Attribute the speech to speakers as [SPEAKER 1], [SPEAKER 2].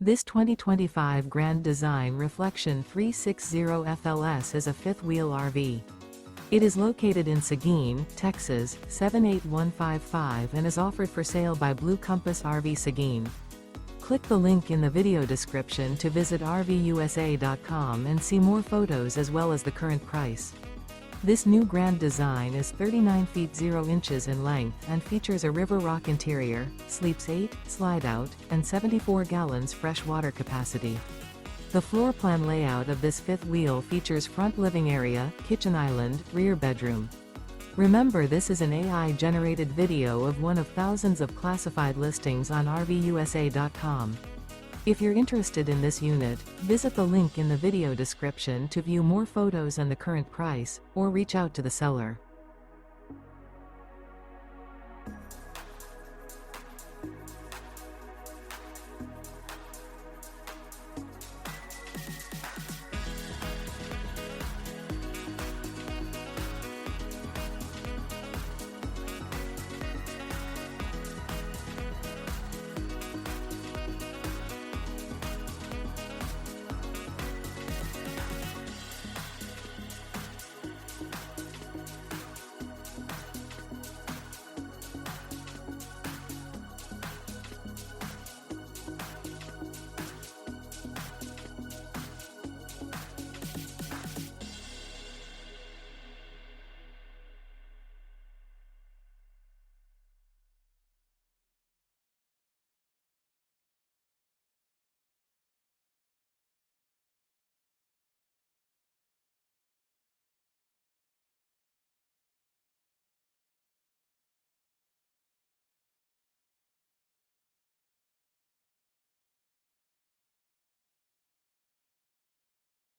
[SPEAKER 1] This 2025 Grand Design Reflection 360 FLS is a fifth-wheel RV. It is located in Seguin, Texas, 78155 and is offered for sale by Blue Compass RV Seguin. Click the link in the video description to visit RVUSA.com and see more photos as well as the current price. This new Grand Design is 39 feet 0 inches in length and features a River Rock interior, sleeps 8, slide-out, and 74 gallons fresh water capacity. The floor plan layout of this fifth wheel features front living area, kitchen island, rear bedroom. Remember, this is an AI-generated video of one of thousands of classified listings on RVUSA.com. If you're interested in this unit, visit the link in the video description to view more photos and the current price, or reach out to the seller.